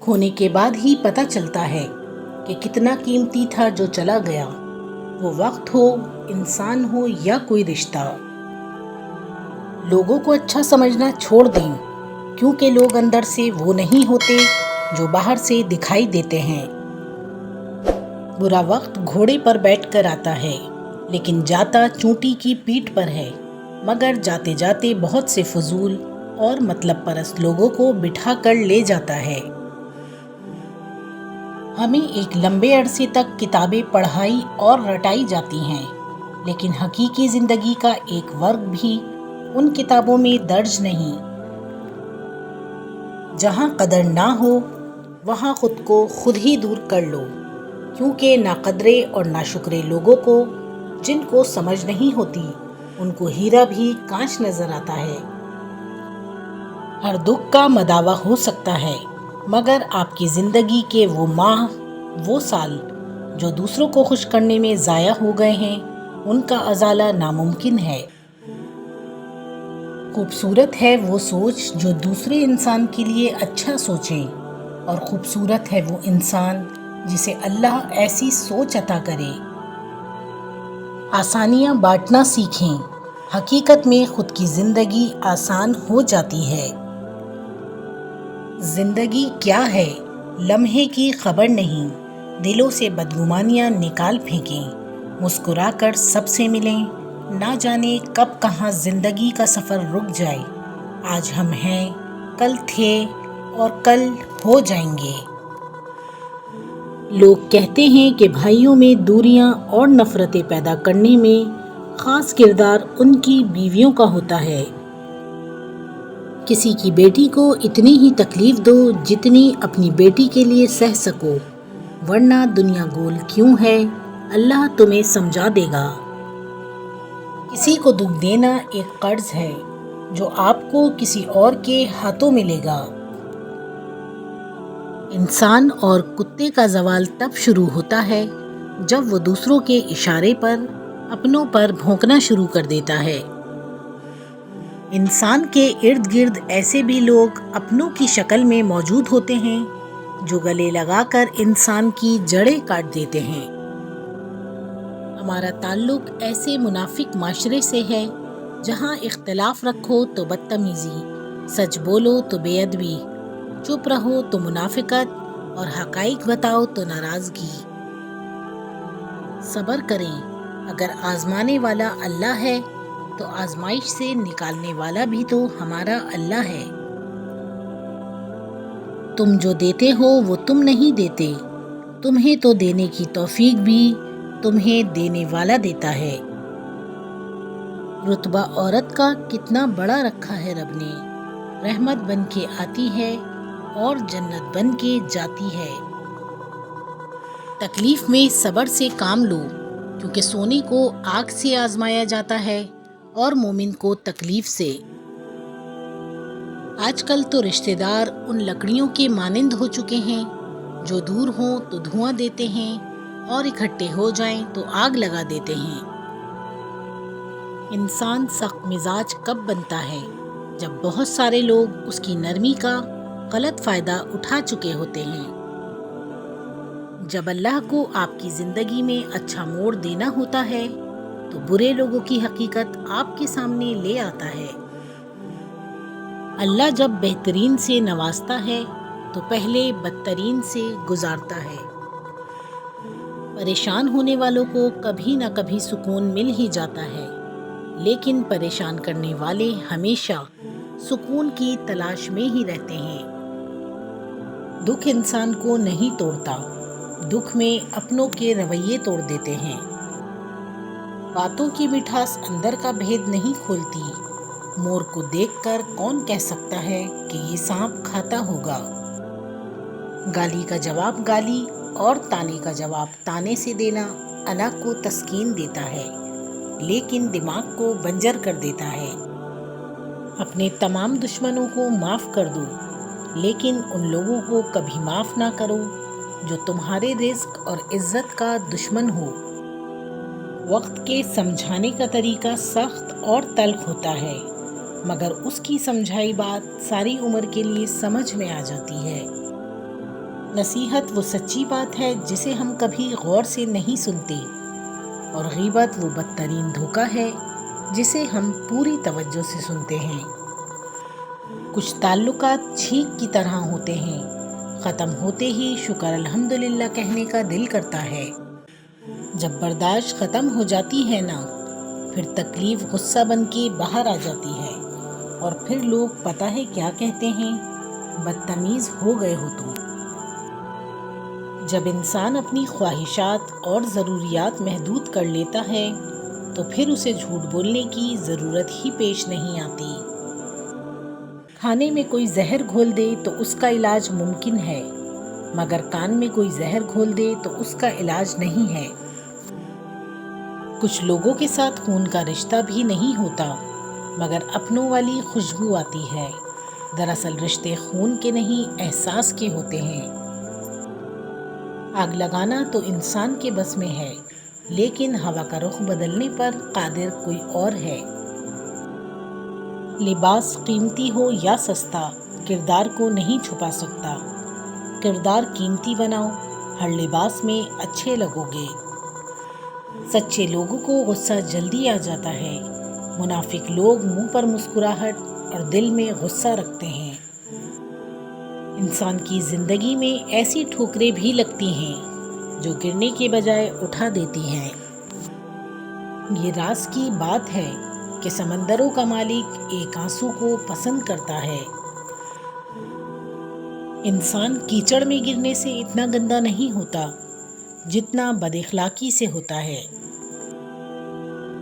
ہونے کے بعد ہی پتہ چلتا ہے کہ کتنا قیمتی تھا جو چلا گیا، وہ وقت ہو، انسان ہو یا کوئی رشتہ۔ لوگوں کو اچھا سمجھنا چھوڑ دیں، کیونکہ لوگ اندر سے وہ نہیں ہوتے جو باہر سے دکھائی دیتے ہیں۔ برا وقت گھوڑے پر بیٹھ کر آتا ہے، لیکن جاتا چونٹی کی پیٹھ پر ہے، مگر جاتے جاتے بہت سے فضول اور مطلب پرست لوگوں کو بٹھا کر لے جاتا ہے۔ ہمیں ایک لمبے عرصے تک کتابیں پڑھائی اور رٹائی جاتی ہیں، لیکن حقیقی زندگی کا ایک ورگ بھی ان کتابوں میں درج نہیں۔ جہاں قدر نہ ہو وہاں خود کو خود ہی دور کر لو، کیونکہ ناقدرے اور ناشکرے لوگوں کو جن کو سمجھ نہیں ہوتی ان کو ہیرا بھی کانچ نظر آتا ہے۔ ہر دکھ کا مداوع ہو سکتا ہے، مگر آپ کی زندگی کے وہ ماہ، وہ سال جو دوسروں کو خوش کرنے میں ضائع ہو گئے ہیں، ان کا ازالہ ناممکن ہے۔ خوبصورت ہے وہ سوچ جو دوسرے انسان کے لیے اچھا سوچے، اور خوبصورت ہے وہ انسان جسے اللہ ایسی سوچ عطا کرے۔ آسانیاں بانٹنا سیکھیں، حقیقت میں خود کی زندگی آسان ہو جاتی ہے۔ زندگی کیا ہے؟ لمحے کی خبر نہیں، دلوں سے بدگمانیاں نکال پھینکیں، مسکرا کر سب سے ملیں، نہ جانے کب کہاں زندگی کا سفر رک جائے۔ آج ہم ہیں، کل تھے اور کل ہو جائیں گے۔ لوگ کہتے ہیں کہ بھائیوں میں دوریاں اور نفرتیں پیدا کرنے میں خاص کردار ان کی بیویوں کا ہوتا ہے۔ کسی کی بیٹی کو اتنی ہی تکلیف دو جتنی اپنی بیٹی کے لیے سہ سکو، ورنہ دنیا گول کیوں ہے، اللہ تمہیں سمجھا دے گا۔ کسی کو دکھ دینا ایک قرض ہے جو آپ کو کسی اور کے ہاتھوں ملے گا۔ انسان اور کتے کا زوال تب شروع ہوتا ہے جب وہ دوسروں کے اشارے پر اپنوں پر بھونکنا شروع کر دیتا ہے۔ انسان کے ارد گرد ایسے بھی لوگ اپنوں کی شکل میں موجود ہوتے ہیں جو گلے لگا کر انسان کی جڑیں کاٹ دیتے ہیں۔ ہمارا تعلق ایسے منافق معاشرے سے ہے جہاں اختلاف رکھو تو بدتمیزی، سچ بولو تو بے ادبی، چپ رہو تو منافقت اور حقائق بتاؤ تو ناراضگی۔ صبر کریں، اگر آزمانے والا اللہ ہے تو آزمائش سے نکالنے والا بھی تو ہمارا اللہ ہے۔ تم جو دیتے ہو وہ تم نہیں دیتے، تمہیں تو دینے کی توفیق بھی تمہیں دینے والا دیتا ہے۔ رتبہ عورت کا کتنا بڑا رکھا ہے رب نے، رحمت بن کے آتی ہے اور جنت بن کے جاتی ہے۔ تکلیف میں صبر سے کام لو، کیونکہ سونے کو آگ سے آزمایا جاتا ہے اور مومن کو تکلیف سے۔ آج کل تو رشتہ دار ان لکڑیوں کے مانند ہو چکے ہیں جو دور ہوں تو دھواں دیتے ہیں اور اکٹھے ہو جائیں تو آگ لگا دیتے ہیں۔ انسان سخت مزاج کب بنتا ہے؟ جب بہت سارے لوگ اس کی نرمی کا غلط فائدہ اٹھا چکے ہوتے ہیں۔ جب اللہ کو آپ کی زندگی میں اچھا موڑ دینا ہوتا ہے تو برے لوگوں کی حقیقت آپ کے سامنے لے آتا ہے۔ اللہ جب بہترین سے نوازتا ہے تو پہلے بدترین سے گزارتا ہے۔ پریشان ہونے والوں کو کبھی نہ کبھی سکون مل ہی جاتا ہے، لیکن پریشان کرنے والے ہمیشہ سکون کی تلاش میں ہی رہتے ہیں۔ دکھ انسان کو نہیں توڑتا، دکھ میں اپنوں کے رویے توڑ دیتے ہیں۔ باتوں کی مٹھاس اندر کا بھید نہیں کھولتی، مور کو دیکھ کر کون کہہ سکتا ہے کہ یہ سانپ کھاتا ہوگا۔ گالی کا جواب گالی اور تانے کا جواب تانے سے دینا انا کو تسکین دیتا ہے، لیکن دماغ کو بنجر کر دیتا ہے۔ اپنے تمام دشمنوں کو معاف کر دو، لیکن ان لوگوں کو کبھی معاف نہ کرو جو تمہارے رزق اور عزت کا دشمن ہو۔ وقت کے سمجھانے کا طریقہ سخت اور تلخ ہوتا ہے، مگر اس کی سمجھائی بات ساری عمر کے لیے سمجھ میں آ جاتی ہے۔ نصیحت وہ سچی بات ہے جسے ہم کبھی غور سے نہیں سنتے، اور غیبت وہ بدترین دھوکہ ہے جسے ہم پوری توجہ سے سنتے ہیں۔ کچھ تعلقات چھینک کی طرح ہوتے ہیں، ختم ہوتے ہی شکر الحمدللہ کہنے کا دل کرتا ہے۔ جب برداشت ختم ہو جاتی ہے نا، پھر تکلیف غصہ بن کے باہر آ جاتی ہے، اور پھر لوگ پتہ ہے کیا کہتے ہیں؟ بدتمیز ہو گئے ہو تم۔ جب انسان اپنی خواہشات اور ضروریات محدود کر لیتا ہے تو پھر اسے جھوٹ بولنے کی ضرورت ہی پیش نہیں آتی۔ کھانے میں کوئی زہر گھول دے تو اس کا علاج ممکن ہے، مگر کان میں کوئی زہر گھول دے تو اس کا علاج نہیں ہے۔ کچھ لوگوں کے ساتھ خون کا رشتہ بھی نہیں ہوتا، مگر اپنوں والی خوشبو آتی ہے۔ دراصل رشتے خون کے نہیں، احساس کے ہوتے ہیں۔ آگ لگانا تو انسان کے بس میں ہے، لیکن ہوا کا رخ بدلنے پر قادر کوئی اور ہے۔ لباس قیمتی ہو یا سستا، کردار کو نہیں چھپا سکتا۔ کردار قیمتی بناؤ، ہر لباس میں اچھے لگو گے۔ سچے لوگوں کو غصہ جلدی آ جاتا ہے، منافق لوگ منہ پر مسکراہٹ اور دل میں غصہ رکھتے ہیں۔ انسان کی زندگی میں ایسی ٹھوکریں بھی لگتی ہیں جو گرنے کے بجائے اٹھا دیتی ہیں۔ یہ راز کی بات ہے کہ سمندروں کا مالک ایک آنسو کو پسند کرتا ہے۔ انسان کیچڑ میں گرنے سے اتنا گندا نہیں ہوتا جتنا بد اخلاقی سے ہوتا ہے۔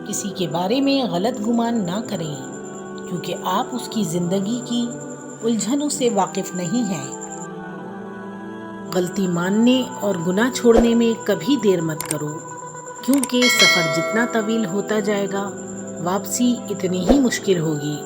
کسی کے بارے میں غلط گمان نہ کریں، کیونکہ آپ اس کی زندگی کی الجھنوں سے واقف نہیں ہیں۔ غلطی ماننے اور گناہ چھوڑنے میں کبھی دیر مت کرو، کیونکہ سفر جتنا طویل ہوتا جائے گا، واپسی اتنی ہی مشکل ہوگی۔